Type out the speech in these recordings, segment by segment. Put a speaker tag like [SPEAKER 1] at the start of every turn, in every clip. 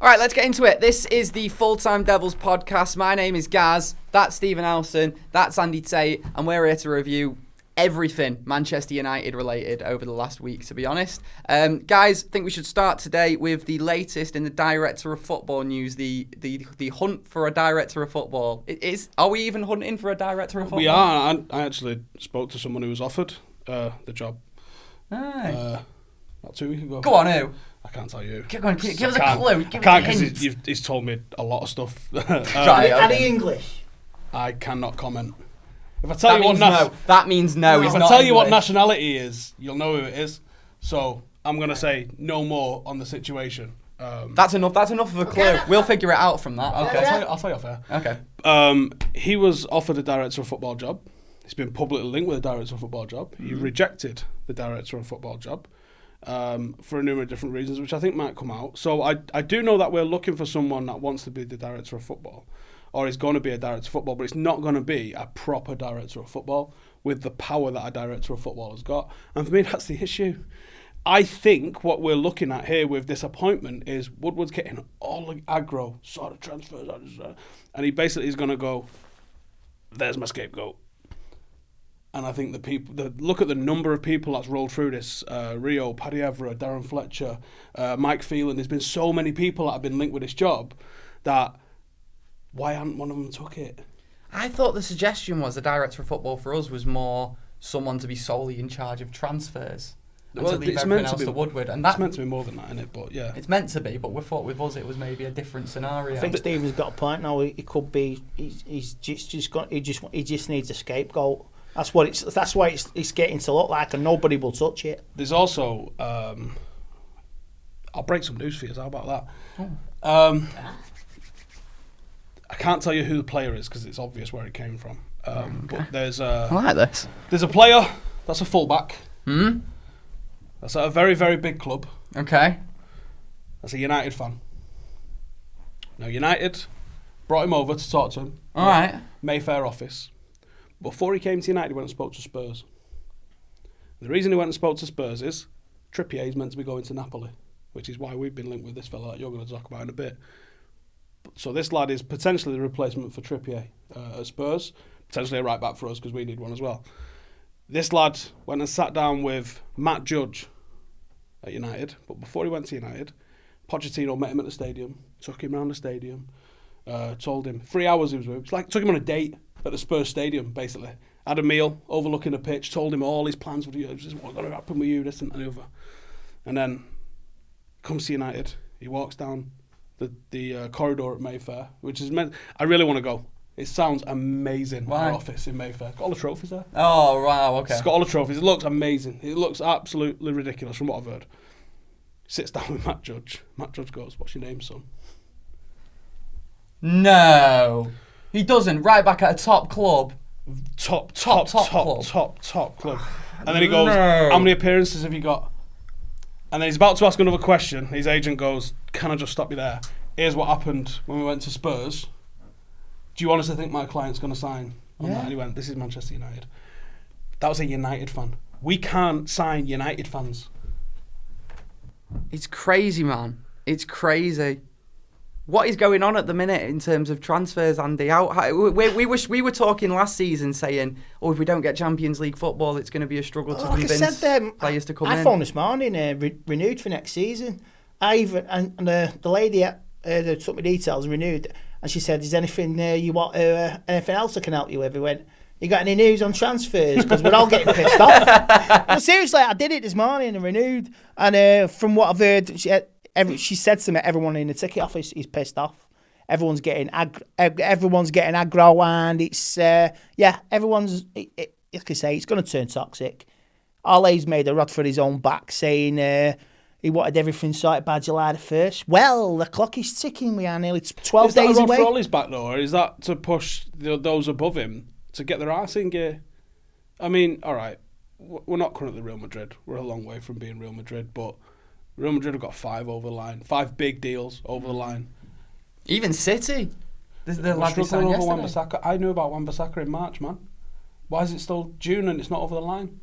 [SPEAKER 1] All right, let's get into it. This is the Full-Time Devils podcast. My name is Gaz. That's Stephen Howson. That's Andy Tate. And we're here to review everything Manchester United related over the last week, to be honest. Guys, I think we should start today with the latest in the director of football news, the hunt for a director of football. Are we even hunting for a director of football?
[SPEAKER 2] We are. I actually spoke to someone who was offered the job
[SPEAKER 1] Aye.
[SPEAKER 2] about 2 weeks ago.
[SPEAKER 1] Go on, who?
[SPEAKER 2] I can't tell you.
[SPEAKER 1] Give us a clue.
[SPEAKER 2] I can't because he's told me a lot of stuff.
[SPEAKER 3] Any English?
[SPEAKER 2] I cannot comment. If I tell you what
[SPEAKER 1] that means no.
[SPEAKER 2] If I tell you what nationality he is, you'll know who it is. So I'm going to say no more on the situation.
[SPEAKER 1] That's enough. That's enough of a clue. We'll figure it out from that. Okay.
[SPEAKER 2] I'll tell you off air.
[SPEAKER 1] Okay.
[SPEAKER 2] He was offered a director of football job. He's been publicly linked with a director of football job. He rejected the director of football job for a number of different reasons, which I think might come out. So I do know that we're looking for someone that wants to be the director of football, or is going to be a director of football, but it's not going to be a proper director of football with the power that a director of football has got. And for me, that's the issue. I think what we're looking at here with this appointment is Woodward's getting all the aggro sort of transfers, and he basically is going to go, there's my scapegoat. And I think look at the number of people that's rolled through this. Rio, Paddy Evra, Darren Fletcher, Mike Phelan. There's been so many people that have been linked with this job that why hadn't one of them took it?
[SPEAKER 1] I thought the suggestion was the director of football for us was more someone to be solely in charge of transfers. And to leave everything else to Woodward. And
[SPEAKER 2] it's meant to be more than that, isn't it? But yeah.
[SPEAKER 1] It's meant to be, but we thought with us it was maybe a different scenario.
[SPEAKER 3] I think Stephen's got a point now. He could be. He just needs a scapegoat. That's why it's getting to look like, and nobody will touch it.
[SPEAKER 2] There's also, I'll break some news for you. How about that? I can't tell you who the player is because it's obvious where it came from. But there's
[SPEAKER 1] I like this.
[SPEAKER 2] There's a player that's a fullback. That's at a very, very big club.
[SPEAKER 1] Okay.
[SPEAKER 2] That's a United fan. Now United brought him over to talk to him.
[SPEAKER 1] All right.
[SPEAKER 2] Mayfair office. Before he came to United, he went and spoke to Spurs. The reason he went and spoke to Spurs is Trippier is meant to be going to Napoli, which is why we've been linked with this fella that you're going to talk about in a bit. So this lad is potentially the replacement for Trippier at Spurs, potentially a right back for us because we need one as well. This lad went and sat down with Matt Judge at United, but before he went to United, Pochettino met him at the stadium, took him around the stadium, told him 3 hours he was with him. It's like took him on a date at the Spurs stadium, basically. Had a meal overlooking the pitch, told him all his plans for you, what's going to happen with you, this and the other. And then comes to United. He walks down the corridor at Mayfair, which is meant. I really want to go. It sounds amazing.
[SPEAKER 1] Why?
[SPEAKER 2] Our office in Mayfair. Got all the trophies there.
[SPEAKER 1] Oh, wow, okay.
[SPEAKER 2] It's got all the trophies. It looks amazing. It looks absolutely ridiculous from what I've heard. Sits down with Matt Judge. Matt Judge goes, "What's your name, son?"
[SPEAKER 1] No. He doesn't. Right back at a top club.
[SPEAKER 2] Top
[SPEAKER 1] club.
[SPEAKER 2] And then he goes, "How many appearances have you got?" And then he's about to ask another question. His agent goes, "Can I just stop you there? Here's what happened when we went to Spurs. Do you honestly think my client's going to sign on that?" And he went, "This is Manchester United." That was a United fan. We can't sign United fans.
[SPEAKER 1] It's crazy, man. It's crazy. What is going on at the minute in terms of transfers, Andy? We were talking last season saying, if we don't get Champions League football, it's going to be a struggle to convince players to come in.
[SPEAKER 3] I phoned this morning, renewed for next season. The lady that took my details renewed, and she said, "Is anything you want? Anything else I can help you with?" We went, "You got any news on transfers?" Because we're all getting pissed off. But seriously, I did it this morning and renewed. And from what I've heard, she said to me, everyone in the ticket office is pissed off. Everyone's getting aggro, and it's everyone's. Like I say, it's going to turn toxic. Ole's made a rod for his own back, saying he wanted everything sorted by July the 1st. Well, the clock is ticking. We are nearly 12 days away.
[SPEAKER 2] Is that a rod for Ole's back though, or is that to push those above him to get their arse in gear? I mean, all right, we're not currently Real Madrid. We're a long way from being Real Madrid, but Real Madrid have got 5 over the line, 5 big deals over the line.
[SPEAKER 1] Even City.
[SPEAKER 2] They're struggling over Wan-Bissaka. I knew about Wan-Bissaka in March, man. Why is it still June and it's not over the line?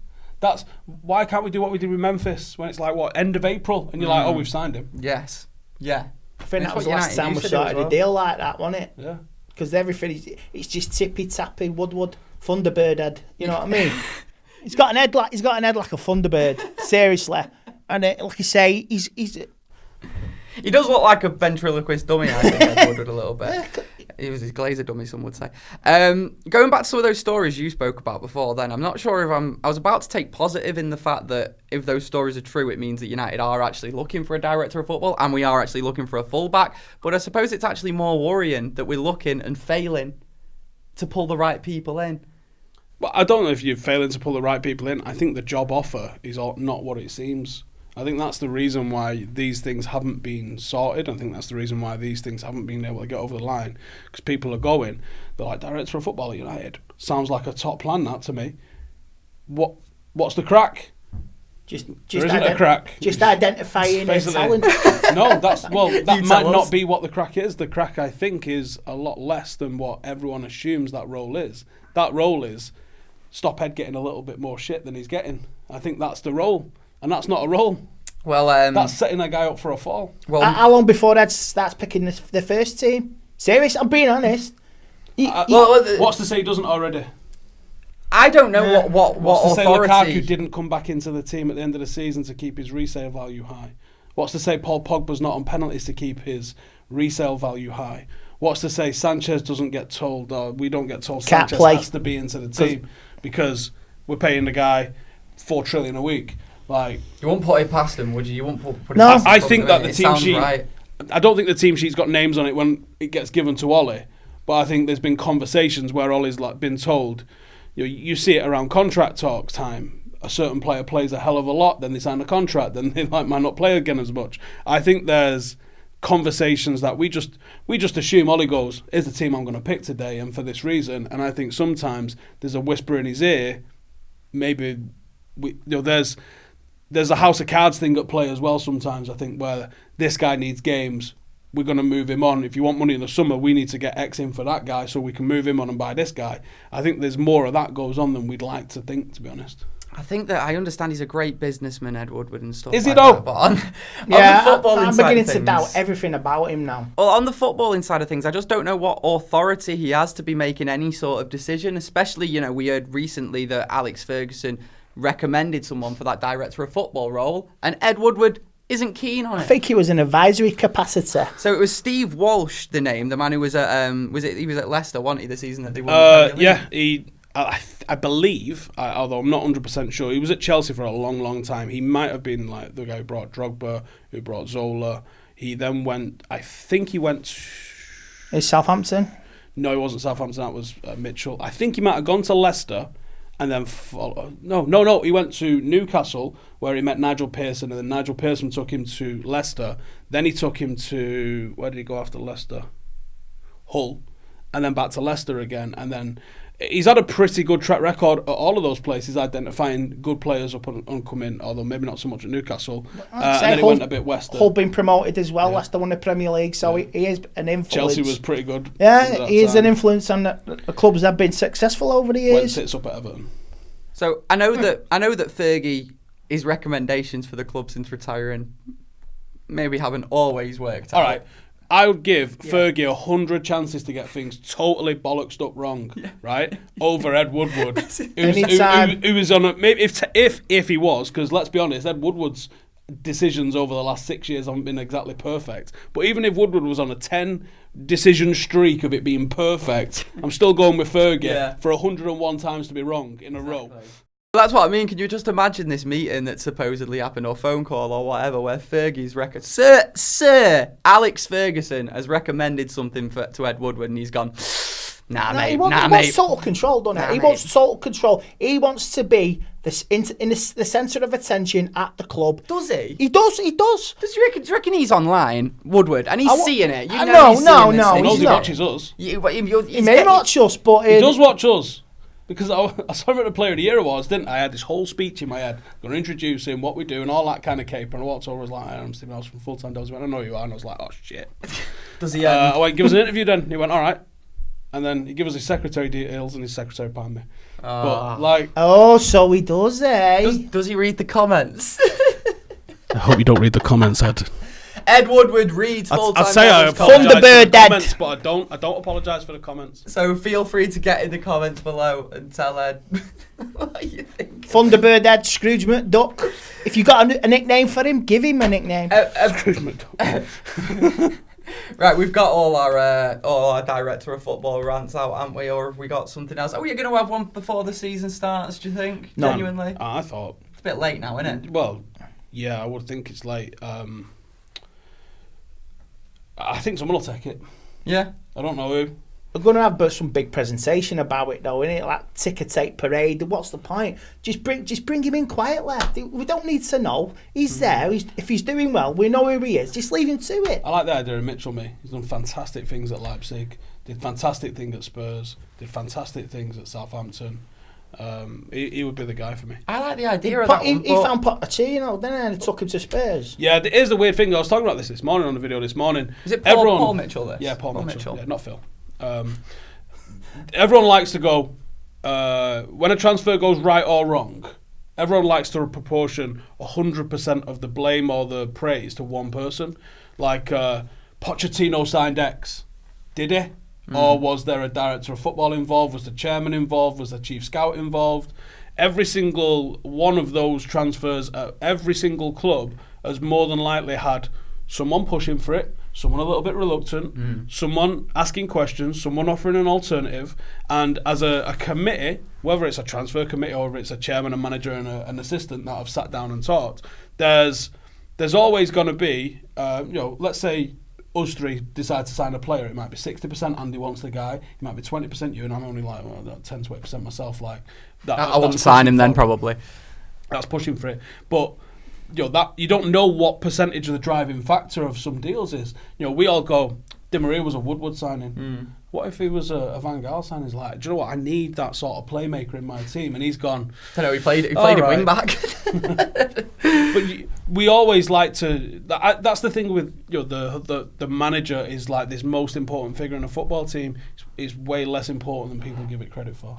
[SPEAKER 2] Why can't we do what we did with Memphis when it's like, end of April? And you're like, we've signed him.
[SPEAKER 1] Yes. Yeah.
[SPEAKER 3] I think
[SPEAKER 1] That's
[SPEAKER 3] that was the
[SPEAKER 1] what
[SPEAKER 3] last
[SPEAKER 1] United
[SPEAKER 3] time we
[SPEAKER 1] used to do as
[SPEAKER 3] started
[SPEAKER 1] well.
[SPEAKER 3] a deal like that, wasn't it?
[SPEAKER 2] Yeah.
[SPEAKER 3] Because everything it's just tippy-tappy, Woodward, Thunderbird head. You know what I mean? He's got an head like a Thunderbird, seriously. And like you say, he's
[SPEAKER 1] He does look like a ventriloquist dummy, I think, Ed Woodward, a little bit. He was his glazer dummy, some would say. Going back to some of those stories you spoke about before then, I'm not sure if I was about to take positive in the fact that if those stories are true, it means that United are actually looking for a director of football and we are actually looking for a fullback. But I suppose it's actually more worrying that we're looking and failing to pull the right people in.
[SPEAKER 2] Well, I don't know if you're failing to pull the right people in. I think the job offer is not what it seems. I think that's the reason why these things haven't been sorted. I think that's the reason why these things haven't been able to get over the line. Because people are going, they're like, director of football at United. Sounds like a top plan, that, to me. What's the crack?
[SPEAKER 3] just
[SPEAKER 2] there isn't a crack.
[SPEAKER 3] Just identifying talent.
[SPEAKER 2] No, that might not be what the crack is. The crack, I think, is a lot less than what everyone assumes that role is. That role is stop Ed getting a little bit more shit than he's getting. I think that's the role. And that's not a role.
[SPEAKER 1] Well,
[SPEAKER 2] that's setting a guy up for a fall.
[SPEAKER 1] Well,
[SPEAKER 3] how long before Ed starts picking the first team? Serious? I'm being honest.
[SPEAKER 2] What's to say he doesn't already?
[SPEAKER 1] I don't know what
[SPEAKER 2] What's to
[SPEAKER 1] authority.
[SPEAKER 2] say Lukaku didn't come back into the team at the end of the season to keep his resale value high? What's to say Paul Pogba's not on penalties to keep his resale value high? What's to say Sanchez doesn't get told, or we don't get told
[SPEAKER 3] Can't
[SPEAKER 2] Sanchez
[SPEAKER 3] play.
[SPEAKER 2] has to be into the team because we're paying the guy $4 trillion a week? Like,
[SPEAKER 1] you won't put it past him, would you? You won't put it
[SPEAKER 3] No.
[SPEAKER 1] past him.
[SPEAKER 2] I think that the
[SPEAKER 1] It
[SPEAKER 2] team
[SPEAKER 1] sounds
[SPEAKER 2] sheet.
[SPEAKER 1] right.
[SPEAKER 2] I don't think the team sheet's got names on it when it gets given to Ollie, but I think there's been conversations where Ollie's like been told, you see it around contract talks time. A certain player plays a hell of a lot, then they sign a contract, then they might not play again as much. I think there's conversations that we just assume Ollie goes, here's the team I'm going to pick today, and for this reason. And I think sometimes there's a whisper in his ear. Maybe there's a house of cards thing at play as well sometimes, I think, where this guy needs games, we're going to move him on. If you want money in the summer, we need to get X in for that guy so we can move him on and buy this guy. I think there's more of that goes on than we'd like to think, to be honest.
[SPEAKER 1] I think that I understand he's a great businessman, Ed Woodward, and stuff.
[SPEAKER 2] Is he
[SPEAKER 1] like
[SPEAKER 2] though?
[SPEAKER 1] that, but on
[SPEAKER 3] Yeah,
[SPEAKER 1] the footballing
[SPEAKER 3] I'm
[SPEAKER 1] side
[SPEAKER 3] beginning
[SPEAKER 1] of
[SPEAKER 3] to
[SPEAKER 1] things,
[SPEAKER 3] doubt everything about him now.
[SPEAKER 1] Well, on the footballing side of things, I just don't know what authority he has to be making any sort of decision. Especially, we heard recently that Alex Ferguson recommended someone for that director of football role, and Ed Woodward isn't keen on it.
[SPEAKER 3] I think he was an advisory capacity.
[SPEAKER 1] So it was Steve Walsh, the name, the man who was at he was at Leicester, wasn't he, the season that they won the Premier League?
[SPEAKER 2] Yeah, I believe, although I'm not 100% sure, he was at Chelsea for a long, long time. He might have been like the guy who brought Drogba, who brought Zola. He then went,
[SPEAKER 3] Is Southampton?
[SPEAKER 2] No, he wasn't Southampton, that was Mitchell. I think he might have gone to Leicester and then No, he went to Newcastle where he met Nigel Pearson, and then Nigel Pearson took him to Leicester. Then he took him to, where did he go after Leicester? Hull, and then back to Leicester again. And then he's had a pretty good track record at all of those places, identifying good players up and coming, although maybe not so much at Newcastle. And then he went a bit west.
[SPEAKER 3] Hull been promoted as well. Leicester won the Premier League, so he is an influence.
[SPEAKER 2] Chelsea was pretty good.
[SPEAKER 3] Yeah, he is an influence on the clubs that have been successful over the years.
[SPEAKER 2] Went sits up at Everton.
[SPEAKER 1] So I know that Fergie, his recommendations for the club since retiring maybe haven't always worked out.
[SPEAKER 2] All right. I would give Fergie 100 chances to get things totally bollocksed up wrong, right? Over Ed Woodward, who was on a, maybe if he was, because let's be honest, Ed Woodward's decisions over the last 6 years haven't been exactly perfect. But even if Woodward was on a 10 decision streak of it being perfect, I'm still going with Fergie for 101 times to be wrong in a row.
[SPEAKER 1] That's what I mean. Can you just imagine this meeting that supposedly happened, or phone call or whatever, where Fergie's Sir Alex Ferguson has recommended something to Ed Woodward, and he's gone, he wants
[SPEAKER 3] total control, doesn't he? He wants total control. He wants to be the centre of attention at the club.
[SPEAKER 1] Does he?
[SPEAKER 3] He does.
[SPEAKER 1] Do you reckon he's online, Woodward, and he's seeing it?
[SPEAKER 3] No,
[SPEAKER 1] he's seeing this
[SPEAKER 3] no,
[SPEAKER 1] thing.
[SPEAKER 3] he's
[SPEAKER 2] He
[SPEAKER 3] not.
[SPEAKER 2] watches us.
[SPEAKER 3] He may watch us, but
[SPEAKER 2] he does watch us. Because I saw him at the Player of the Year Awards, didn't I? I had this whole speech in my head, going to introduce him, what we do, and all that kind of caper. And I walked over, I was like, I'm Stephen Howson from FullTimeDEVILS. He went, I know you are. And I was like, oh, shit.
[SPEAKER 1] Does he?
[SPEAKER 2] I went, give us an interview then. He went, all right. And then he gave us his secretary details, and his secretary panned me. But, like...
[SPEAKER 3] Oh, so he does, eh?
[SPEAKER 1] Does he read the comments?
[SPEAKER 2] I hope you don't read the comments, Ed.
[SPEAKER 1] Ed Woodward reads full-time.
[SPEAKER 2] I'd say I
[SPEAKER 1] Devils
[SPEAKER 2] apologise for
[SPEAKER 3] Thunderbird
[SPEAKER 2] the
[SPEAKER 3] Ed.
[SPEAKER 2] comments, but I don't apologise for the comments.
[SPEAKER 1] So feel free to get in the comments below and tell Ed what you think.
[SPEAKER 3] Thunderbird Ed, Scrooge McDuck. If you got a nickname for him, give him a nickname.
[SPEAKER 2] Scrooge McDuck.
[SPEAKER 1] Right, we've got all our director of football rants out, haven't we? Or have we got something else? Are we going to have one before the season starts, do you think?
[SPEAKER 3] No.
[SPEAKER 1] Genuinely?
[SPEAKER 2] I thought.
[SPEAKER 1] It's a bit late now, isn't it?
[SPEAKER 2] Well, yeah, I would think it's late. I think someone will take it.
[SPEAKER 1] Yeah.
[SPEAKER 2] I don't know who.
[SPEAKER 3] We're going to have some big presentation about it, though, innit? Like ticker tape parade. What's the point? Just bring him in quietly. We don't need to know. He's there. If he's doing well, we know who he is. Just leave him to it.
[SPEAKER 2] I like the idea of Mitchell. He's done fantastic things at Leipzig. Did fantastic things at Spurs. Did fantastic things at Southampton. He would be the guy for me.
[SPEAKER 1] I like the idea of that one.
[SPEAKER 3] He found Pochettino, didn't he? And took him to Spurs.
[SPEAKER 2] Yeah, here's the weird thing. I was talking about this morning on the video this morning.
[SPEAKER 1] Is it Paul Mitchell this?
[SPEAKER 2] Yeah, Paul Mitchell. Yeah, not Phil. Everyone likes to go when a transfer goes right or wrong. Everyone likes to proportion 100% of the blame or the praise to one person. Like Pochettino signed X, did he? Or was there a director of football involved? Was the chairman involved? Was the chief scout involved? Every single one of those transfers at every single club has more than likely had someone pushing for it, someone a little bit reluctant, someone asking questions, someone offering an alternative, and as a committee, whether it's a transfer committee or whether it's a chairman, a manager and an assistant that have sat down and talked, there's always going to be, let's say us three decide to sign a player, it might be 60% Andy wants the guy, it might be 20% you, and I'm only like 10 to 8% myself. Like that,
[SPEAKER 1] I wouldn't sign him then, probably.
[SPEAKER 2] That's pushing for it, but that you don't know what percentage of the driving factor of some deals is. We all go, Di Maria was a Woodward signing. What if he was a Van Gaal signing? He's like, do you know what? I need that sort of playmaker in my team, and he's gone.
[SPEAKER 1] I don't know. He played a wing back.
[SPEAKER 2] But we always like to. That's the thing with the manager is like this most important figure in a football team. Is way less important than people give it credit for.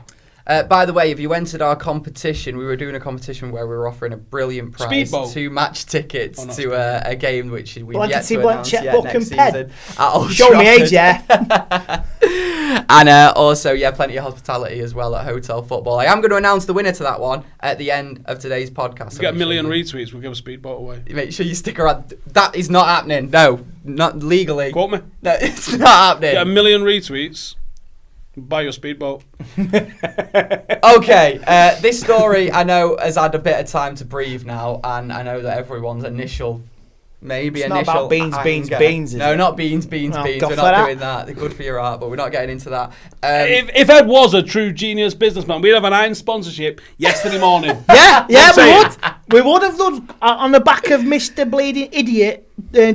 [SPEAKER 1] By the way, if you entered our competition, we were doing a competition where we were offering a brilliant prize,
[SPEAKER 2] Speedboat.
[SPEAKER 1] 2 match tickets to a game which we've yet to announce next season.
[SPEAKER 3] Show me age, yeah.
[SPEAKER 1] And also, plenty of hospitality as well at Hotel Football. I am going to announce the winner to that one at the end of today's podcast.
[SPEAKER 2] We get 1 million retweets, we'll give a speedboat away.
[SPEAKER 1] Make sure you stick around. That is not happening. No, not legally.
[SPEAKER 2] Quote me.
[SPEAKER 1] No, it's not happening.
[SPEAKER 2] Get 1 million retweets. Buy your speedboat.
[SPEAKER 1] Okay, this story I know has had a bit of time to breathe now, and I know that everyone's initial
[SPEAKER 3] It's not about beans, is
[SPEAKER 1] no,
[SPEAKER 3] it?
[SPEAKER 1] not beans. We're not doing that. They're good for your art, but we're not getting into that.
[SPEAKER 2] If Ed was a true genius businessman, we'd have an iron sponsorship yesterday morning.
[SPEAKER 3] We would have done on the back of Mr. Bleeding Idiot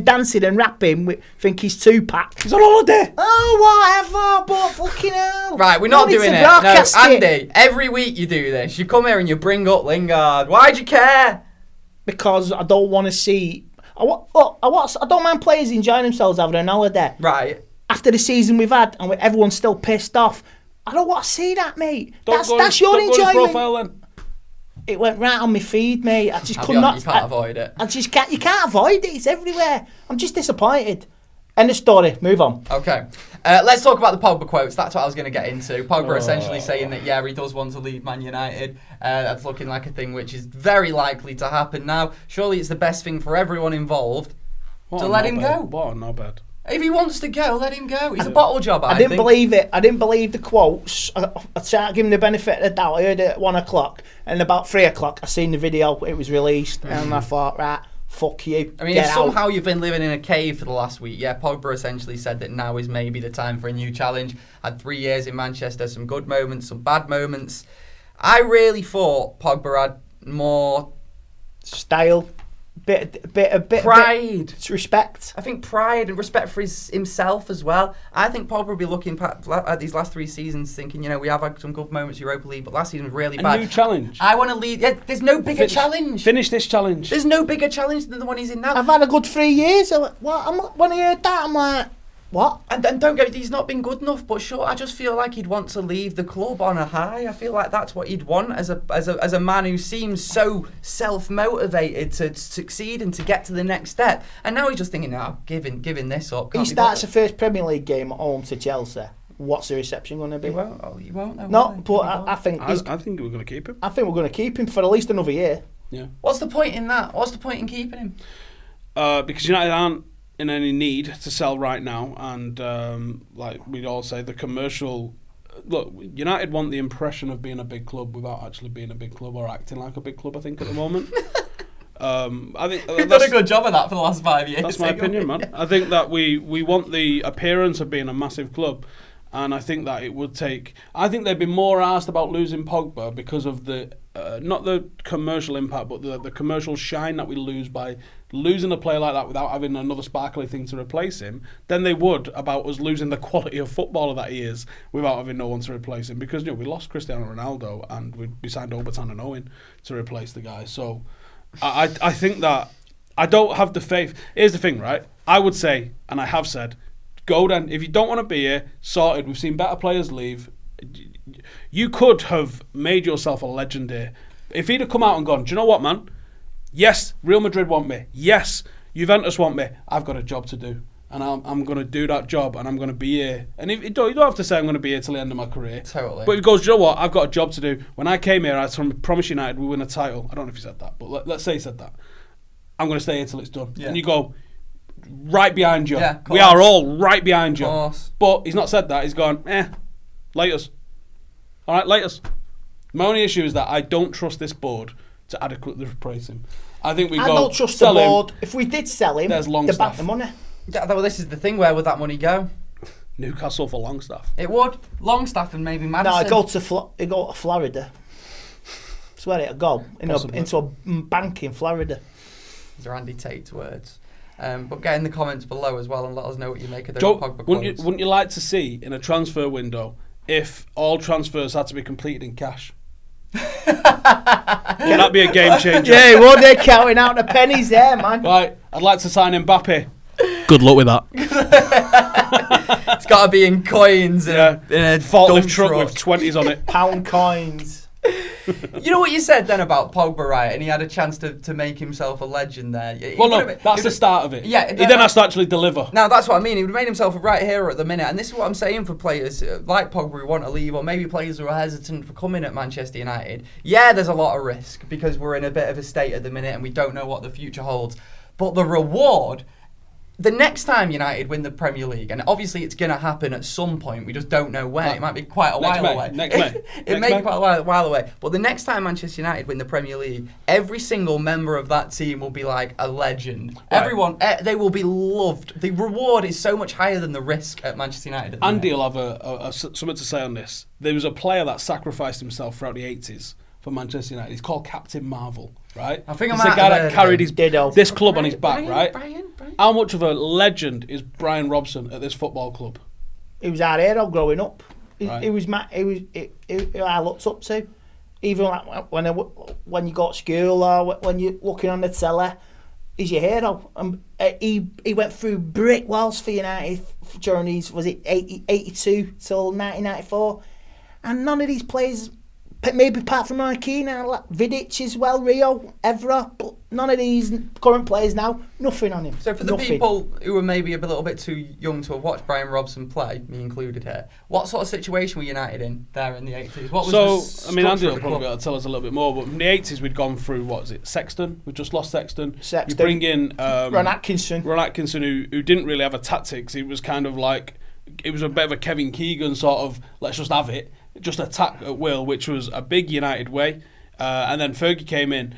[SPEAKER 3] dancing and rapping. We think he's Tupac.
[SPEAKER 2] He's on holiday.
[SPEAKER 3] Oh, whatever, but fucking hell.
[SPEAKER 1] Right, we're not doing it. No, Andy, every week you do this. You come here and you bring up Lingard. Why'd you care?
[SPEAKER 3] Because I don't want to see. I don't mind players enjoying themselves having an holiday.
[SPEAKER 1] Right.
[SPEAKER 3] After the season we've had and everyone's still pissed off, I don't want to see that, mate. That's your enjoyment.
[SPEAKER 2] Profile, then.
[SPEAKER 3] It went right on my feed, mate. I just could not.
[SPEAKER 1] You can't avoid it.
[SPEAKER 3] You can't avoid it. It's everywhere. I'm just disappointed. End of story. Move on.
[SPEAKER 1] Okay. Let's talk about the Pogba quotes. That's what I was going to get into. Pogba essentially saying that, he does want to leave Man United. That's looking like a thing which is very likely to happen now. Surely it's the best thing for everyone involved to let him go.
[SPEAKER 2] What? Not bad.
[SPEAKER 1] If he wants to go, let him go. He's a bottle job, I
[SPEAKER 3] didn't believe it. I didn't believe the quotes. I started giving the benefit of the doubt. I heard it at 1 o'clock. And about 3 o'clock, I seen the video. It was released. And I thought, right, fuck you.
[SPEAKER 1] I mean, if somehow you've been living in a cave for the last week, Pogba essentially said that now is maybe the time for a new challenge. Had 3 years in Manchester, some good moments, some bad moments. I really thought Pogba had more
[SPEAKER 3] style, bit
[SPEAKER 1] pride,
[SPEAKER 3] respect.
[SPEAKER 1] I think pride and respect for himself as well. I think Pogba will be looking at these last 3 seasons thinking, we have had some good moments Europa League, but last season was really bad.
[SPEAKER 2] A new challenge.
[SPEAKER 1] I want to lead. Yeah, there's no bigger challenge.
[SPEAKER 2] Finish this challenge.
[SPEAKER 1] There's no bigger challenge than the one he's in now.
[SPEAKER 3] I've had a good 3 years. When I heard that, I'm like, What?
[SPEAKER 1] And then don't get, he's not been good enough, but sure, I just feel like he'd want to leave the club on a high. I feel like that's what he'd want as a man who seems so self-motivated to succeed and to get to the next step. And now he's just thinking, giving this up.
[SPEAKER 3] He starts the first Premier League game at home to Chelsea. What's the reception going to be?
[SPEAKER 1] He won't.
[SPEAKER 3] No, but I think
[SPEAKER 2] I think we're going to keep him.
[SPEAKER 3] I think we're going to keep him for at least another year.
[SPEAKER 2] Yeah.
[SPEAKER 1] What's the point in that? What's the point in keeping him?
[SPEAKER 2] Because United aren't in any need to sell right now, and like we'd all say, the commercial look. United want the impression of being a big club without actually being a big club or acting like a big club. I think at the moment. I think
[SPEAKER 1] we've done a good job of that for the last 5 years.
[SPEAKER 2] That's my opinion, man. I think that we want the appearance of being a massive club. And I think that it would take... I think they'd be more asked about losing Pogba because of the... not the commercial impact, but the commercial shine that we lose by losing a player like that without having another sparkly thing to replace him, than they would about us losing the quality of footballer that he is without having no one to replace him. Because, we lost Cristiano Ronaldo and we signed Obertan and Owen to replace the guy. So I think that... I don't have the faith... Here's the thing, right? I would say, and I have said... Go then. If you don't want to be here, sorted. We've seen better players leave. You could have made yourself a legend here. If he'd have come out and gone, do you know what, man? Yes, Real Madrid want me. Yes, Juventus want me. I've got a job to do. And I'm going to do that job and I'm going to be here. And if you don't have to say I'm going to be here till the end of my career.
[SPEAKER 1] Totally.
[SPEAKER 2] But if he goes, do you know what? I've got a job to do. When I came here, I promised United we win a title. I don't know if he said that, but let's say he said that. I'm going to stay here till it's done. Yeah. And you go... Right behind you. Yeah, we are all right behind you. But he's not said that. He's gone, laters. All right, laters. My only issue is that I don't trust this board to adequately replace him. I think I
[SPEAKER 3] don't trust the board. If we did sell him, they'd back the money.
[SPEAKER 1] Yeah, well, this is the thing. Where would that money go?
[SPEAKER 2] Newcastle for Longstaff.
[SPEAKER 1] It would. Longstaff and maybe Madison.
[SPEAKER 3] No, it'd go to Florida. That's where it'd go. Into a bank in Florida.
[SPEAKER 1] These are Andy Tate's words. But get in the comments below as well and let us know what you make of those Pogba quotes.
[SPEAKER 2] Wouldn't you like to see in a transfer window if all transfers had to be completed in cash? Would that be a game changer?
[SPEAKER 3] Yeah, well, they're counting out the pennies there, man.
[SPEAKER 2] Right, I'd like to sign Mbappe. Good luck with that.
[SPEAKER 1] It's got to be in coins in a
[SPEAKER 2] forklift truck with 20s on it.
[SPEAKER 3] Pound coins.
[SPEAKER 1] You know what you said then about Pogba, right? And he had a chance to make himself a legend there.
[SPEAKER 2] That's the start of it.
[SPEAKER 1] Yeah,
[SPEAKER 2] he then has to actually deliver.
[SPEAKER 1] Now that's what I mean. He would have made himself a right hero at the minute, and this is what I'm saying for players like Pogba who want to leave, or maybe players who are hesitant for coming at Manchester United. Yeah, there's a lot of risk because we're in a bit of a state at the minute, and we don't know what the future holds. But the reward. The next time United win the Premier League, and obviously it's going to happen at some point, we just don't know when. It might be quite a while away.
[SPEAKER 2] Next May.
[SPEAKER 1] It may be quite a while away. But the next time Manchester United win the Premier League, every single member of that team will be like a legend. Right. Everyone, they will be loved. The reward is so much higher than the risk at Manchester United.
[SPEAKER 2] Andy will have something to say on this. There was a player that sacrificed himself throughout the 80s for Manchester United. He's called Captain Marvel, right?
[SPEAKER 1] I think
[SPEAKER 2] he's the guy that carried this club on his back, right?
[SPEAKER 1] Brian.
[SPEAKER 2] How much of a legend is Brian Robson at this football club?
[SPEAKER 3] He was our hero growing up.
[SPEAKER 2] Right.
[SPEAKER 3] He was I looked up to. Even like when you go to school or when you're looking on the telly, he's your hero. He went through brick walls for United during his 82 till 1994, and none of these players. Maybe apart from Roy Keane, like Vidic as well, Rio, Evra, but none of these current players now, nothing on him.
[SPEAKER 1] So for the people who are maybe a little bit too young to have watched Brian Robson play, me included here, what sort of situation were United in there in the 80s? What was
[SPEAKER 2] Andy will probably be able to tell us a little bit more, but in the 80s we'd gone through, Sexton? We just lost Sexton. You bring in
[SPEAKER 3] Ron Atkinson.
[SPEAKER 2] Who didn't really have a tactics. He was kind of like, it was a bit of a Kevin Keegan sort of, let's just have it. Just attack at will, which was a big United way. And then Fergie came in.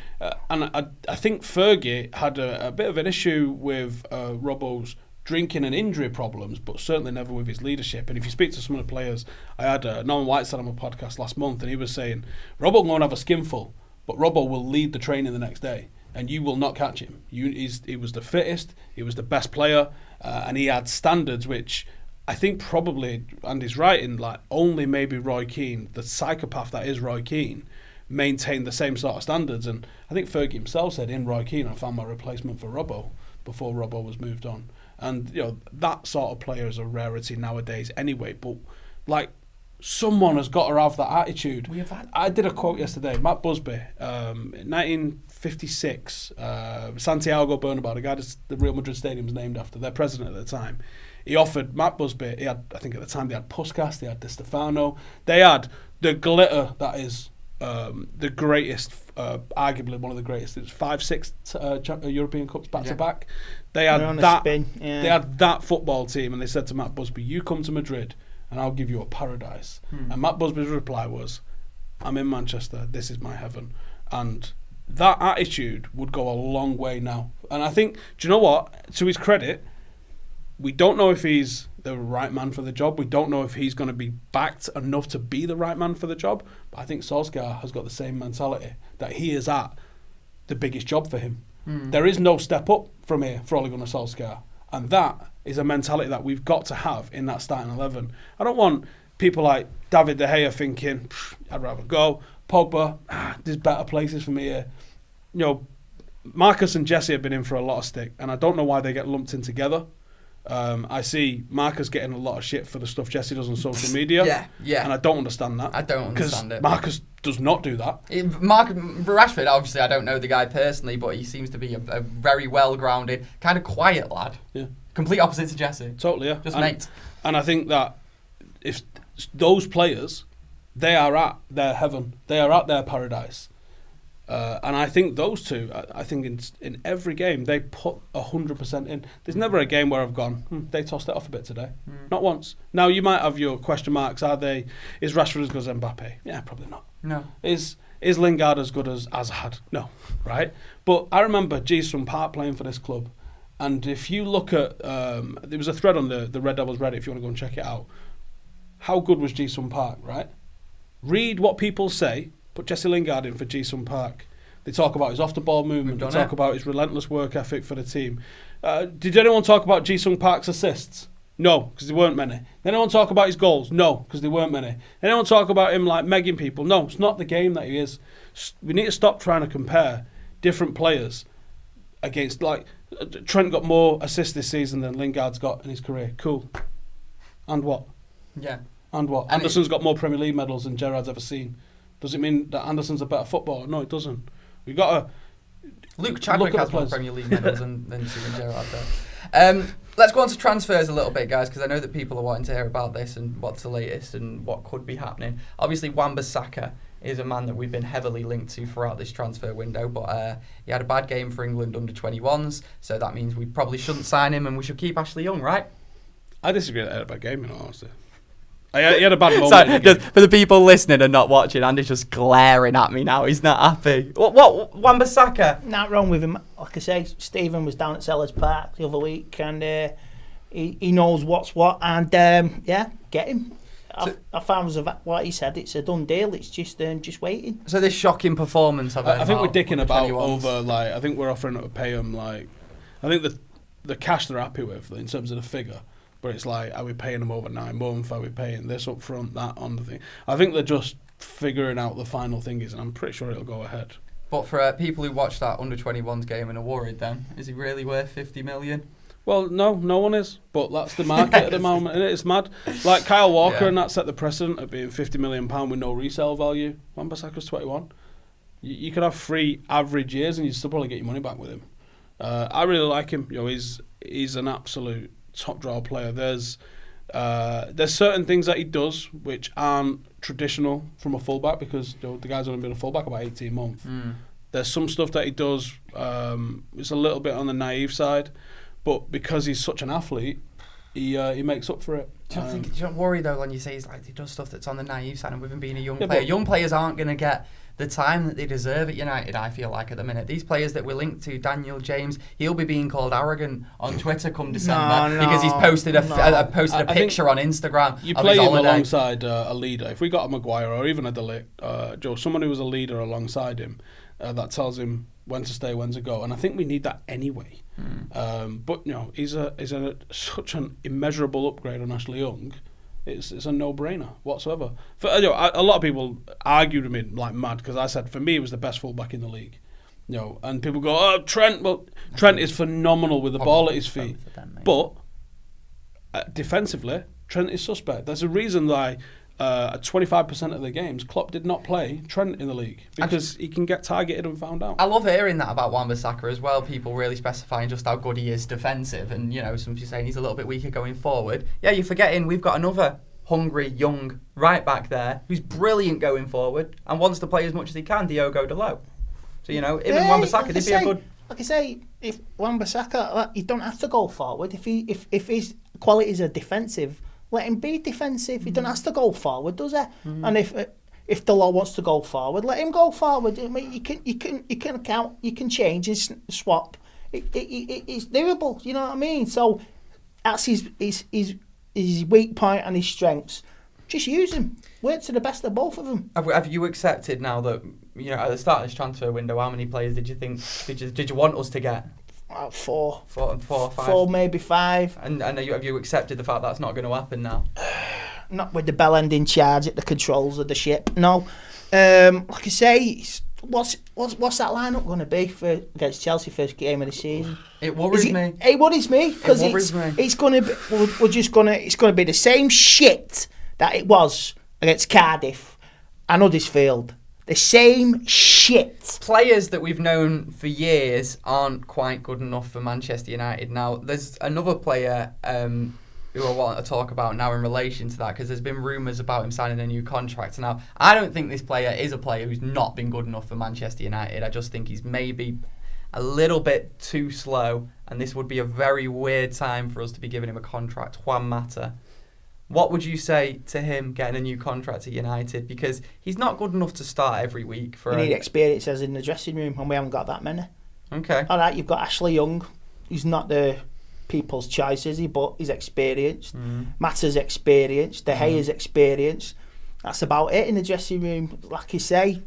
[SPEAKER 2] And I think Fergie had a bit of an issue with Robbo's drinking and injury problems, but certainly never with his leadership. And if you speak to some of the players, I had Norman Whiteside on my podcast last month, and he was saying, Robbo won't have a skinful, but Robbo will lead the training the next day, and you will not catch him. He was the fittest, he was the best player, and he had standards which... I think probably, Andy's right in like only maybe Roy Keane, the psychopath that is Roy Keane, maintained the same sort of standards. And I think Fergie himself said in Roy Keane, I found my replacement for Robbo before Robbo was moved on. And, that sort of player is a rarity nowadays anyway. But, someone has got to have that attitude. I did a quote yesterday, Matt Busby, in 1956, Santiago Bernabeu, the guy that the Real Madrid Stadium was named after, their president at the time. He offered Matt Busby, I think at the time they had Puskas, they had Di Stefano, they had the glitter that is the greatest, arguably one of the greatest. It was 5-6 European Cups back to back. They had that. They had that football team, and they said to Matt Busby, "You come to Madrid, and I'll give you a paradise." And Matt Busby's reply was, "I'm in Manchester. This is my heaven." And that attitude would go a long way now. And I think, do you know what? To his credit, we don't know if he's the right man for the job. We don't know if he's going to be backed enough to be the right man for the job. But I think Solskjaer has got the same mentality, that he is at the biggest job for him. There is no step up from here for Ole Gunnar Solskjaer. And that is a mentality that we've got to have in that starting 11. I don't want people like David De Gea thinking, I'd rather go. Pogba, there's better places for me here. Marcus and Jesse have been in for a lot of stick, and I don't know why they get lumped in together. I see Marcus getting a lot of shit for the stuff Jesse does on social media. Yeah. And I don't understand that.
[SPEAKER 1] I don't understand it.
[SPEAKER 2] Marcus does not do that.
[SPEAKER 1] Rashford, obviously, I don't know the guy personally, but he seems to be a very well-grounded, kind of quiet lad. Yeah. Complete opposite to Jesse.
[SPEAKER 2] Totally, yeah.
[SPEAKER 1] Just mate.
[SPEAKER 2] And I think that if those players, they are at their heaven. They are at their paradise. And I think those two, I think in every game, they put 100% in. There's never a game where I've gone, they tossed it off a bit today. Not once. Now, you might have your question marks. Is Rashford as good as Mbappe? Yeah, probably not.
[SPEAKER 1] No.
[SPEAKER 2] Is Lingard as good as Hazard? No, right? But I remember Ji-sung Park playing for this club. And if you look at, there was a thread on the Red Devils Reddit, if you want to go and check it out. How good was Ji-sung Park, right? Read what people say. Put Jesse Lingard in for Ji-sung Park. They talk about his off-the-ball movement. They talk about his relentless work ethic for the team. Did anyone talk about Ji-sung Park's assists? No, because there weren't many. Did anyone talk about his goals? No, because there weren't many. Did anyone talk about him megging people? No, it's not the game that he is. We need to stop trying to compare different players against, Trent got more assists this season than Lingard's got in his career. Cool. And what?
[SPEAKER 1] Yeah.
[SPEAKER 2] And what? And Anderson's got more Premier League medals than Gerrard's ever seen. Does it mean that Anderson's a better footballer? No, it doesn't. We've got to
[SPEAKER 1] Luke Chadwick has more Premier League medals than Steven Gerrard does. Let's go on to transfers a little bit, guys, because I know that people are wanting to hear about this and what's the latest and what could be happening. Obviously, Wan-Bissaka is a man that we've been heavily linked to throughout this transfer window, but he had a bad game for England under 21s, so that means we probably shouldn't sign him and we should keep Ashley Young, right?
[SPEAKER 2] I disagree that he had a bad game, in all honesty. He had a bad moment.
[SPEAKER 1] Sorry, for the people listening and not watching, Andy's just glaring at me now. He's not happy. What Wan-Bissaka?
[SPEAKER 3] Not wrong with him. Like I say, Stephen was down at Sellers Park the other week, and he knows what's what. And get him. I found what he said. It's a done deal. It's just waiting.
[SPEAKER 1] So this shocking performance.
[SPEAKER 2] I think we're dicking about over. I think we're offering to pay him. I think the cash they're happy with in terms of the figure. But it's are we paying them over 9 months? Are we paying this up front, that on the thing? I think they're just figuring out the final thing is, and I'm pretty sure it'll go ahead.
[SPEAKER 1] But for people who watched that under-21s game and are worried then, is he really worth 50 million?
[SPEAKER 2] Well, no one is. But that's the market at the moment, and it's mad. Like Kyle Walker and that set the precedent of being £50 million with no resale value. Wan-Bissaka's 21. You could have 3 average years and you'd still probably get your money back with him. I really like him. He's an absolute top draw player. There's certain things that he does which aren't traditional from a fullback because the guy's only been a fullback about 18 months. There's some stuff that he does it's a little bit on the naive side, but because he's such an athlete, he makes up for it.
[SPEAKER 1] Do you don't worry though when you say he does stuff that's on the naive side, and with him being a young player, young players aren't going to get the time that they deserve at United, I feel like, at the minute. These players that we're linked to, Daniel James, he'll be being called arrogant on Twitter come December because he's posted a picture on Instagram.
[SPEAKER 2] You play him alongside a leader. If we got a Maguire or even a De Ligt, Joe, someone who was a leader alongside him that tells him when to stay, when to go, and I think we need that anyway. But he's such an immeasurable upgrade on Ashley Young. It's a no-brainer whatsoever. A lot of people argued with me like mad because I said for me he was the best fullback in the league. You know, and people go, oh, Trent. Well, Trent is phenomenal with the ball at his feet. But defensively, Trent is suspect. There's a reason why at 25% of the games, Klopp did not play Trent in the league because he can get targeted and found out.
[SPEAKER 1] I love hearing that about Wan-Bissaka as well. People really specifying just how good he is defensive, and some people saying he's a little bit weaker going forward. Yeah, you're forgetting we've got another hungry young right back there who's brilliant going forward and wants to play as much as he can. Diogo Dalot. So him and Wan-Bissaka, they'd be a good.
[SPEAKER 3] Like I say, if Wan-Bissaka, you don't have to go forward. If his qualities are defensive, let him be defensive. He don't have to go forward, does he? And if the law wants to go forward, let him go forward. I mean, you can count, you can change and swap. It's doable. You know what I mean? So that's his weak point and his strengths. Just use him. Work to the best of both of them.
[SPEAKER 1] Have you accepted now that at the start of this transfer window, how many players did you think did you want us to get?
[SPEAKER 3] Four,
[SPEAKER 1] 5.
[SPEAKER 3] 4, maybe 5.
[SPEAKER 1] And have you accepted the fact that's not going to happen now?
[SPEAKER 3] Not with the bellend in charge at the controls of the ship. No. Like I say, what's that lineup going to be for against Chelsea first game of the season?
[SPEAKER 1] It worries me.
[SPEAKER 3] It worries me because it's going to be. It's going to be the same shit that it was against Cardiff and Huddersfield. The same shit.
[SPEAKER 1] Players that we've known for years aren't quite good enough for Manchester United. Now, there's another player who I want to talk about now in relation to that, because there's been rumours about him signing a new contract. Now, I don't think this player is a player who's not been good enough for Manchester United. I just think he's maybe a little bit too slow, and this would be a very weird time for us to be giving him a contract. Juan Mata. What would you say to him getting a new contract at United? Because he's not good enough to start every week.
[SPEAKER 3] You need experience as in the dressing room, and we haven't got that many.
[SPEAKER 1] Okay.
[SPEAKER 3] All right, you've got Ashley Young. He's not the people's choice, is he? But he's experienced. Mata's experienced. De Gea's experienced. That's about it in the dressing room. Like you say,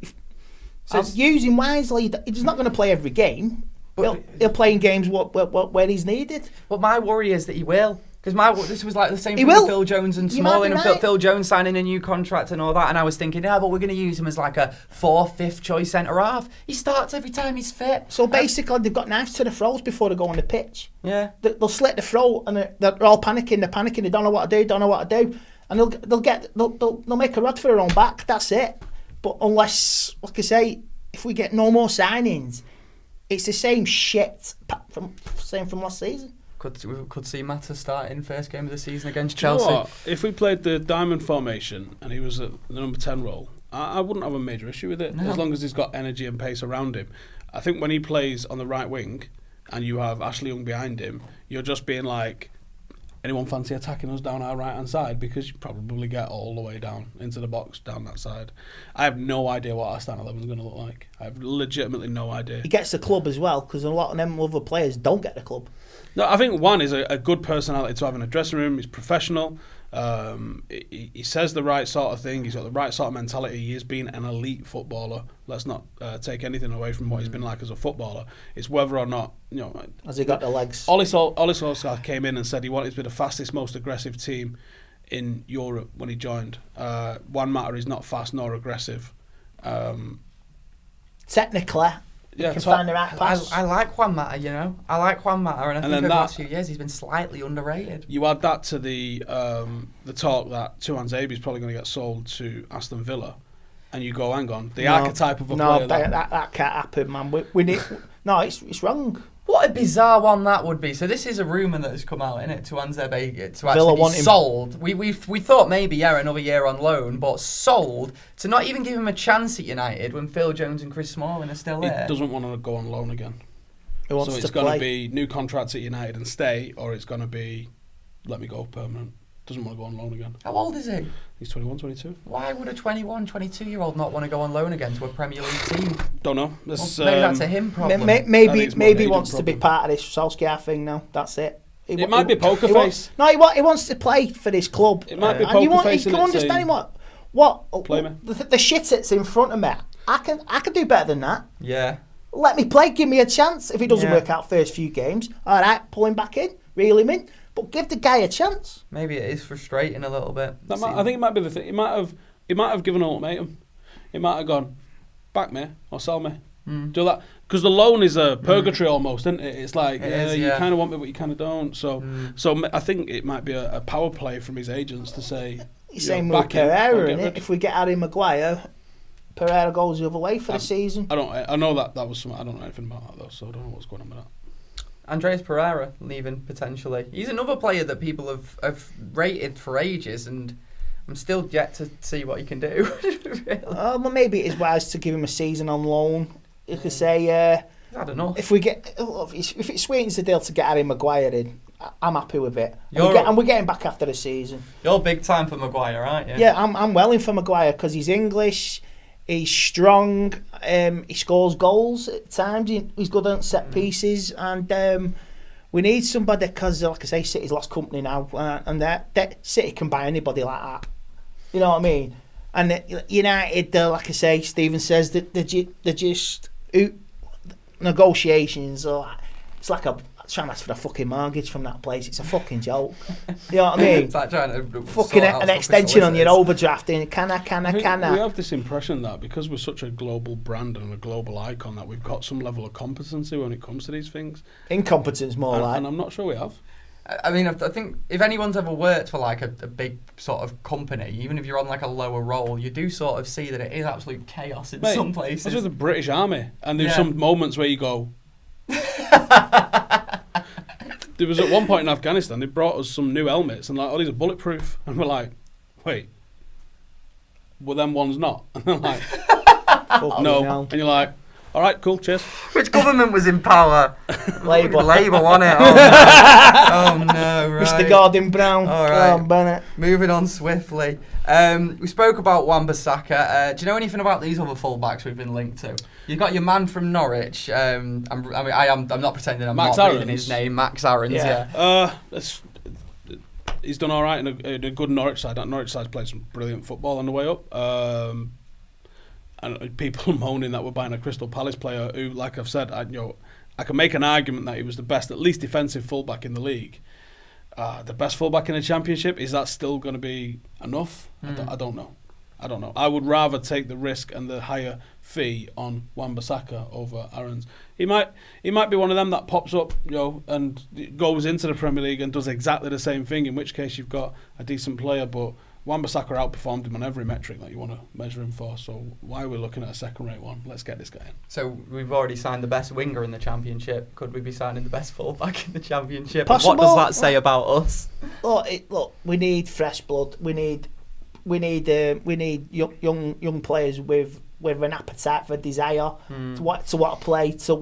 [SPEAKER 3] use him wisely. He's not going to play every game. He'll play in games where he's needed.
[SPEAKER 1] But my worry is that he will. Because this was like the same thing with Phil Jones and Smalling, and Phil Jones signing a new contract and all that, and I was thinking, but we're going to use him as like a 4th, 5th choice centre half. He starts every time he's fit.
[SPEAKER 3] So basically, they've got knives to the throats before they go on the pitch.
[SPEAKER 1] Yeah,
[SPEAKER 3] they'll slit the throat, and they're all panicking. They're panicking. They don't know what to do. And they'll make a rod for their own back. That's it. But unless, like I say, if we get no more signings, it's the same shit from last season.
[SPEAKER 1] Could see Mata starting first game of the season against Chelsea.
[SPEAKER 2] You know what? If we played the diamond formation and he was at the number 10 role, I wouldn't have a major issue with it, as long as he's got energy and pace around him. I think when he plays on the right wing and you have Ashley Young behind him, you're just being like, anyone fancy attacking us down our right-hand side? Because you probably get all the way down into the box down that side. I have no idea what our starting 11 is going to look like. I have legitimately no idea.
[SPEAKER 3] He gets the club as well, because a lot of them other players don't get the club.
[SPEAKER 2] No, I think Juan is a good personality to have in a dressing room. He's professional. He says the right sort of thing. He's got the right sort of mentality. He has been an elite footballer. Let's not take anything away from what he's been like as a footballer. It's whether or not,
[SPEAKER 3] has he got the legs?
[SPEAKER 2] Ole Solskjaer came in and said he wanted to be the fastest, most aggressive team in Europe when he joined. Juan Mata is not fast nor aggressive.
[SPEAKER 3] Technically.
[SPEAKER 2] Yeah,
[SPEAKER 3] can find the right pass.
[SPEAKER 1] I like Juan Mata, I like Juan Mata, and I think over the last few years he's been slightly underrated.
[SPEAKER 2] You add that to the talk that Tuan Zabi is probably going to get sold to Aston Villa, and you go, hang on, the archetype of a player.
[SPEAKER 3] No, that can't happen, man. We need. No, it's wrong.
[SPEAKER 1] What a bizarre one that would be. So this is a rumour that has come out, isn't it? Tuan Zabi to actually be sold. We thought maybe another year on loan, but sold to not even give him a chance at United when Phil Jones and Chris Smalling are still there.
[SPEAKER 2] He doesn't want to go on loan again.
[SPEAKER 3] So it's
[SPEAKER 2] going to be new contracts at United and stay, or it's going to be let me go permanent. Doesn't want to go on loan again.
[SPEAKER 1] How old is he?
[SPEAKER 2] He's 21, 22.
[SPEAKER 1] Why would a 21, 22-year-old not want to go on loan again to a Premier League team?
[SPEAKER 2] Don't know.
[SPEAKER 1] Maybe that's a him problem.
[SPEAKER 3] Maybe he wants to be part of this Solskjaer thing now. That's it.
[SPEAKER 2] It might be poker face.
[SPEAKER 3] He wants to play for this club.
[SPEAKER 2] It might be poker face.
[SPEAKER 3] You can understand the shit that's in front of me. I can do better than that.
[SPEAKER 1] Yeah.
[SPEAKER 3] Let me play. Give me a chance. If it doesn't work out first few games, all right, pull him back in, reel him in. But give the guy a chance.
[SPEAKER 1] Maybe it is frustrating a little bit.
[SPEAKER 2] I think it might be the thing. It might have given an ultimatum. It might have gone, back me or sell me. Do that because the loan is a purgatory almost, isn't it? It's like you kind of want me, but you kind of don't. So I think it might be a power play from his agents to say.
[SPEAKER 3] Same with Pereira, isn't it? If we get Harry Maguire, Pereira goes the other way for the season.
[SPEAKER 2] I know that was something. I don't know anything about that though, so I don't know what's going on with that.
[SPEAKER 1] Andreas Pereira leaving potentially. He's another player that people have rated for ages, and I'm still yet to see what he can do. Really.
[SPEAKER 3] Well, maybe it is wise to give him a season on loan. You could say,
[SPEAKER 1] I don't know.
[SPEAKER 3] If it sweetens the deal to get Harry Maguire in, I'm happy with it. And we're getting back after the season.
[SPEAKER 1] You're big time for Maguire, aren't you?
[SPEAKER 3] Yeah, I'm welling for Maguire because he's English, he's strong, he scores goals at times, he's good on set pieces, and we need somebody because, like I say, City's lost company now, and that City can buy anybody like that. You know what I mean? And United, like I say, Stephen says that they're just negotiations. It's like trying to ask for a fucking mortgage from that place. It's a fucking joke. You know what I mean?
[SPEAKER 1] It's like trying to
[SPEAKER 3] fucking an extension on your overdrafting. Can I?
[SPEAKER 2] We have this impression that because we're such a global brand and a global icon that we've got some level of competency when it comes to these things.
[SPEAKER 3] Incompetence, more like.
[SPEAKER 2] And I'm not sure we have.
[SPEAKER 1] I mean, I think if anyone's ever worked for like a big sort of company, even if you're on like a lower role, you do sort of see that it is absolute chaos in some places.
[SPEAKER 2] I was with the British Army, and there's some moments where you go. There was at one point in Afghanistan, they brought us some new helmets, and like, oh, these are bulletproof, and we're like, wait, well, them one's not, and they're like, no, and you're like, all right, cool, cheers.
[SPEAKER 1] Which government was in power?
[SPEAKER 3] Labour,
[SPEAKER 1] wasn't it? Oh no, right.
[SPEAKER 3] Mr. Gordon Brown.
[SPEAKER 1] All right.
[SPEAKER 3] Bennett.
[SPEAKER 1] Moving on swiftly. We spoke about Wan-Bissaka. Do you know anything about these other fullbacks we've been linked to? You've got your man from Norwich. I'm not pretending I'm
[SPEAKER 2] Max
[SPEAKER 1] not reading
[SPEAKER 2] Aarons.
[SPEAKER 1] his name. Max Aarons. Yeah.
[SPEAKER 2] He's done all right in a good Norwich side. That Norwich side's played some brilliant football on the way up. And people moaning that we're buying a Crystal Palace player who, like I've said, I can make an argument that he was the best, at least defensive fullback in the league. The best fullback in the Championship, is that still going to be enough? I don't know. I would rather take the risk and the higher fee on Wan-Bissaka over Aarons. He might be one of them that pops up, and goes into the Premier League and does exactly the same thing. In which case, you've got a decent player, but Wan-Bissaka outperformed him on every metric that you want to measure him for. So why are we looking at a second-rate one? Let's get this guy in.
[SPEAKER 1] So we've already signed the best winger in the Championship. Could we be signing the best fullback in the Championship?
[SPEAKER 3] Possible.
[SPEAKER 1] What does that say about us?
[SPEAKER 3] Look, we need fresh blood. We need young players with an appetite for desire to want to play, to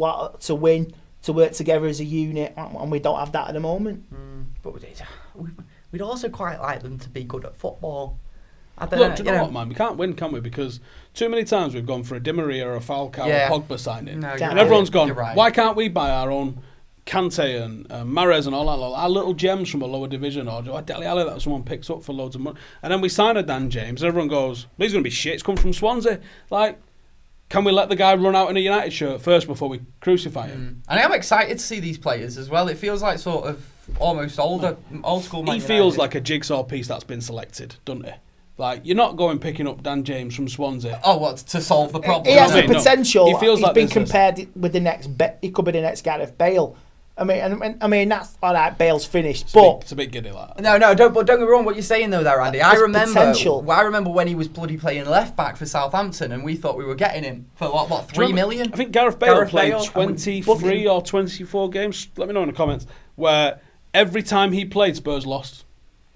[SPEAKER 3] win, to work together as a unit, and we don't have that at the moment.
[SPEAKER 1] But we'd also quite like them to be good at football.
[SPEAKER 2] Do you know what, man? We can't win, can we? Because too many times we've gone for a Di Maria or a Falcao or Pogba signing, and everyone's gone, why can't we buy our own Kante and Mahrez and all that, our little gems from a lower division, or Dele Alli that someone picks up for loads of money, and then we sign a Dan James, and everyone goes, he's going to be shit, he's come from Swansea. Like, can we let the guy run out in a United shirt first before we crucify him?
[SPEAKER 1] And I'm excited to see these players as well. It feels like sort of almost old school Man United.
[SPEAKER 2] He feels like a jigsaw piece that's been selected, doesn't he? Like, you're not going picking up Dan James from Swansea.
[SPEAKER 1] Oh, what, to solve the problem?
[SPEAKER 3] He has the potential.
[SPEAKER 2] He feels
[SPEAKER 3] he's
[SPEAKER 2] like
[SPEAKER 3] been compared with the next. He could be the next Gareth Bale. I mean, that's all right. Bale's finished, but
[SPEAKER 2] it's a bit giddy, like.
[SPEAKER 1] No, don't get me wrong. What you're saying though, there, Andy. I remember when he was bloody playing left back for Southampton, and we thought we were getting him for what 3 million?
[SPEAKER 2] I think Gareth Bale played 23 or 24 games. Let me know in the comments where every time he played, Spurs lost.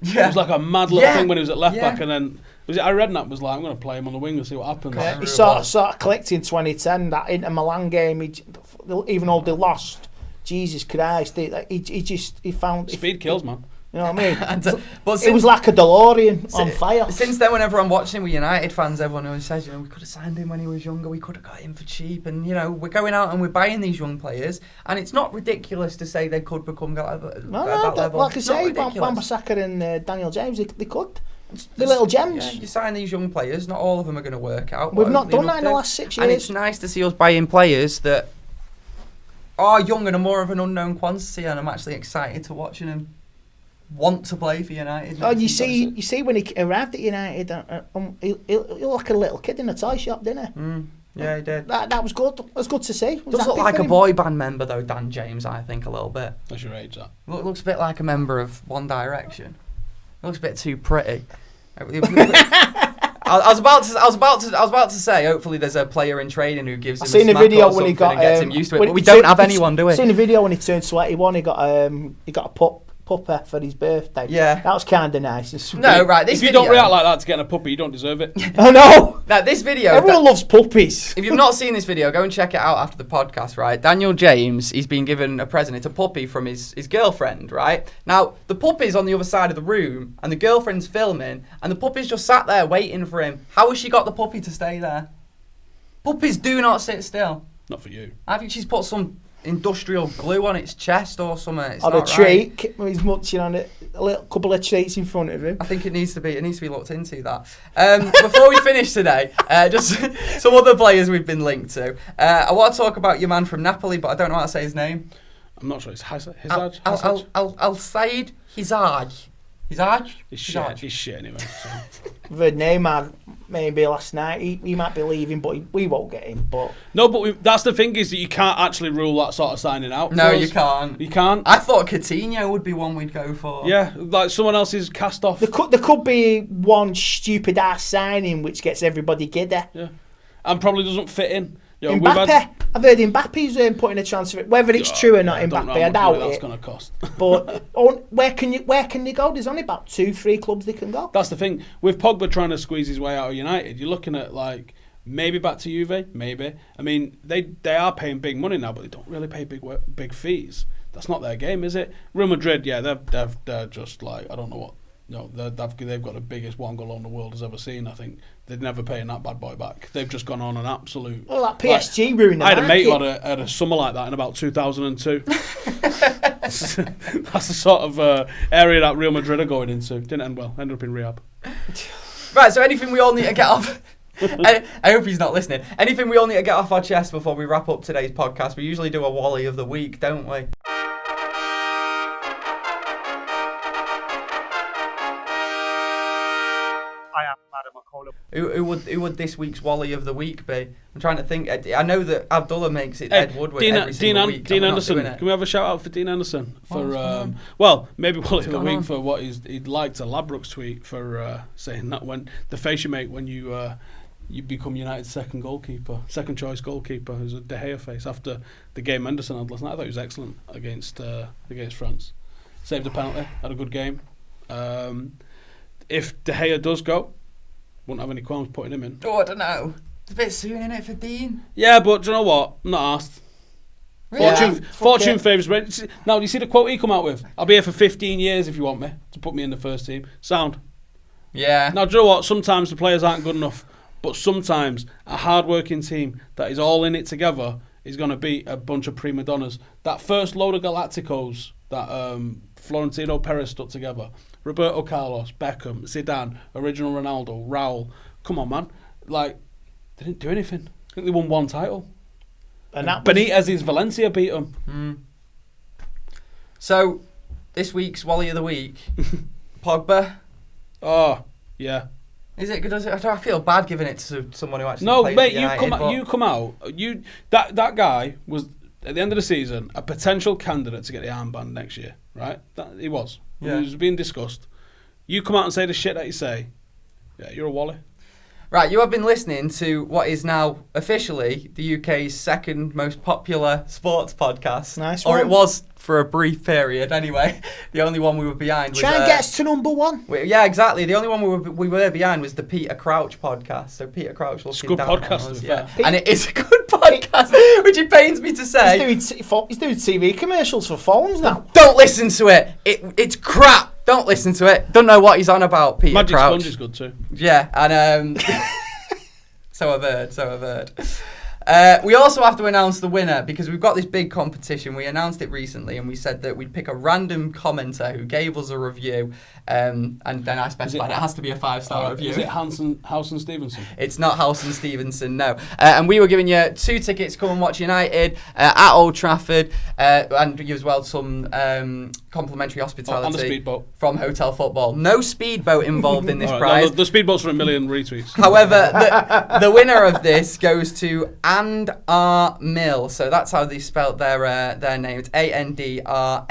[SPEAKER 2] Yeah. It was like a mad little thing when he was at left back, and then I read that was like, I'm going to play him on the wing and see what happens.
[SPEAKER 3] He sort of clicked in 2010. That Inter Milan game, even though they lost. Jesus Christ! He found
[SPEAKER 2] speed kills, man.
[SPEAKER 3] You know what I mean?
[SPEAKER 1] But
[SPEAKER 3] it was like a DeLorean on fire.
[SPEAKER 1] Since then, whenever I'm watching with United fans, everyone always says, we could have signed him when he was younger. We could have got him for cheap, and we're going out and we're buying these young players, and it's not ridiculous to say they could become that level.
[SPEAKER 3] Like I say, Wan-Bissaka and Daniel James, they could. The little gems.
[SPEAKER 1] Yeah, you sign these young players. Not all of them are going to work out.
[SPEAKER 3] We've not done that in the last 6 years,
[SPEAKER 1] and it's nice to see us buying players that are young and are more of an unknown quantity, and I'm actually excited to watching him want to play for United.
[SPEAKER 3] Oh, you see when he arrived at United, he looked like a little kid in a toy shop, didn't he?
[SPEAKER 1] Yeah, he did.
[SPEAKER 3] That was good. That was good to see.
[SPEAKER 1] Does look like a boy band member though, Dan James. I think a little bit.
[SPEAKER 2] That's your age, that.
[SPEAKER 1] Looks a bit like a member of One Direction. Looks a bit too pretty. I was about to say. Hopefully, there's a player in training who gives him.
[SPEAKER 3] I seen
[SPEAKER 1] a
[SPEAKER 3] a video when he
[SPEAKER 1] and
[SPEAKER 3] got
[SPEAKER 1] gets him used to it. But we don't have anyone, do we?
[SPEAKER 3] Seen a video when he turned 21. He got a puppy for his birthday.
[SPEAKER 1] Yeah,
[SPEAKER 3] that was kind of nice.
[SPEAKER 1] No, right.
[SPEAKER 2] If you don't react like that to getting a puppy, you don't deserve it.
[SPEAKER 3] Oh no!
[SPEAKER 1] Now this video.
[SPEAKER 3] Everyone loves puppies.
[SPEAKER 1] If you've not seen this video, go and check it out after the podcast. Right, Daniel James. He's been given a present. It's a puppy from his girlfriend. Right now, the puppy's on the other side of the room, and the girlfriend's filming, and the puppy's just sat there waiting for him. How has she got the puppy to stay there? Puppies do not sit still.
[SPEAKER 2] Not for you.
[SPEAKER 1] I think she's put some industrial glue on its chest or something. It's
[SPEAKER 3] or
[SPEAKER 1] not
[SPEAKER 3] a treat.
[SPEAKER 1] Right.
[SPEAKER 3] He's munching on it. A little couple of treats in front of him.
[SPEAKER 1] I think it needs to be looked into that. Before we finish today, just some other players we've been linked to. I want to talk about your man from Napoli, but I don't know how to say his name.
[SPEAKER 2] I'm not sure. It's Hazard.
[SPEAKER 1] Al-Said Hizaj. Hizaj?
[SPEAKER 2] He's shit anyway. So.
[SPEAKER 3] I've heard Neymar maybe last night. He might be leaving, but we won't get him. But
[SPEAKER 2] no, but that's the thing is that you can't actually rule that sort of signing out.
[SPEAKER 1] No, you can't.
[SPEAKER 2] You can't.
[SPEAKER 1] I thought Coutinho would be one we'd go for.
[SPEAKER 2] Yeah, like someone else is cast off.
[SPEAKER 3] There could be one stupid ass signing which gets everybody giddy.
[SPEAKER 2] Yeah, and probably doesn't fit in. You know,
[SPEAKER 3] Mbappe. I've heard Mbappe's putting a transfer. Whether it's true or not, Mbappe, I doubt it.
[SPEAKER 2] That's going to cost.
[SPEAKER 3] But where can they go? There's only about 2-3 clubs they can go.
[SPEAKER 2] That's the thing with Pogba trying to squeeze his way out of United. You're looking at like maybe back to Juve, maybe. I mean, they are paying big money now, but they don't really pay big fees. That's not their game, is it? Real Madrid, yeah, they're just like I don't know what. No, they've got the biggest one goal on the world has ever seen. I think they'd never paying that bad boy back. They've just gone on an absolute.
[SPEAKER 3] Well, that PSG ruined the
[SPEAKER 2] I had
[SPEAKER 3] market.
[SPEAKER 2] a mate who had a summer like that in about 2002. That's the sort of area that Real Madrid are going into. Didn't end well. Ended up in rehab.
[SPEAKER 1] Right. So anything we all need to get off. I hope he's not listening. Anything we all need to get off our chest before we wrap up today's podcast? We usually do a Wally of the week, don't we? Who would this week's Wally of the week be? I'm trying to think. I know that Abdullah makes it Ed Woodward every single week.
[SPEAKER 2] Dean Anderson. Can we have a shout out for Dean Anderson for maybe Wally of the week for what he'd liked a Ladbrokes tweet for saying that when the face you make when you become United's second choice goalkeeper, who's a De Gea face after the game Anderson had last night. I thought he was excellent against France. Saved a penalty, had a good game. If De Gea does go, wouldn't have any qualms putting him in.
[SPEAKER 1] Oh, I don't know. It's a bit soon, isn't it, for Dean?
[SPEAKER 2] Yeah, but do you know what? I'm not asked.
[SPEAKER 1] Really?
[SPEAKER 2] Fortune favours. Now, do you see the quote he come out with? I'll be here for 15 years if you want me to put me in the first team. Sound.
[SPEAKER 1] Yeah.
[SPEAKER 2] Now, do you know what? Sometimes the players aren't good enough, but sometimes a hard-working team that is all in it together is going to beat a bunch of prima donnas. That first load of Galacticos that Florentino Perez stuck together. Roberto Carlos, Beckham, Zidane, original Ronaldo, Raul. Come on, man. Like, they didn't do anything. I think they won one title. And Benitez's Valencia beat them.
[SPEAKER 1] Mm. So, this week's Wally of the Week, Pogba.
[SPEAKER 2] Oh, yeah.
[SPEAKER 1] Is it good? I feel bad giving it to someone who actually plays
[SPEAKER 2] mate,
[SPEAKER 1] for United,
[SPEAKER 2] you come out. That guy was, at the end of the season, a potential candidate to get the armband next year, right? He was. Yeah. It was being discussed. You come out and say the shit that you say. Yeah, you're a Wally.
[SPEAKER 1] Right, you have been listening to what is now officially the UK's second most popular sports podcast.
[SPEAKER 3] Nice one.
[SPEAKER 1] Or it was for a brief period anyway. The only one we were behind was...
[SPEAKER 3] Try and get us to number one.
[SPEAKER 1] Yeah, exactly. The only one we were behind was the Peter Crouch podcast. So Peter Crouch looking down on us.
[SPEAKER 2] It's a good podcast,
[SPEAKER 1] yeah. And it is a good podcast, which it pains me to say.
[SPEAKER 3] He's doing TV commercials for phones now.
[SPEAKER 1] Don't listen to it. It's crap. Don't listen to it. Don't know what he's on about, Peter
[SPEAKER 2] Magic
[SPEAKER 1] Crouch.
[SPEAKER 2] Sponge is good too.
[SPEAKER 1] Yeah, and so I've heard. We also have to announce the winner because we've got this big competition. We announced it recently and we said that we'd pick a random commenter who gave us a review and then I specified it has to be a 5-star review.
[SPEAKER 2] Is it Howson Stevenson?
[SPEAKER 1] It's not Howson Stevenson, no. And we were giving you 2 tickets to come and watch United at Old Trafford and you as well some complimentary hospitality
[SPEAKER 2] on the speedboat
[SPEAKER 1] from Hotel Football. No speedboat involved in this prize.
[SPEAKER 2] No, the speedboat's for 1 million retweets.
[SPEAKER 1] However, the winner of this goes to And R Mill. So that's how they spelt their name. It's ANDRMILL.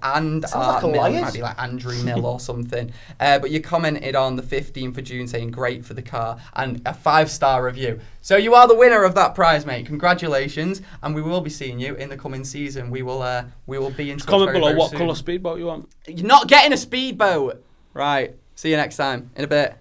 [SPEAKER 1] And R Mill. It might be like Andrew Mill or something. But you commented on the 15th of June saying great for the car and a 5-star review. So you are the winner of that prize, mate. Congratulations, and we will be seeing you in the coming season. We will be in touch
[SPEAKER 2] Comment
[SPEAKER 1] very,
[SPEAKER 2] below
[SPEAKER 1] very
[SPEAKER 2] what
[SPEAKER 1] soon.
[SPEAKER 2] colour speedboat you want.
[SPEAKER 1] You're not getting a speedboat. Right. See you next time in a bit.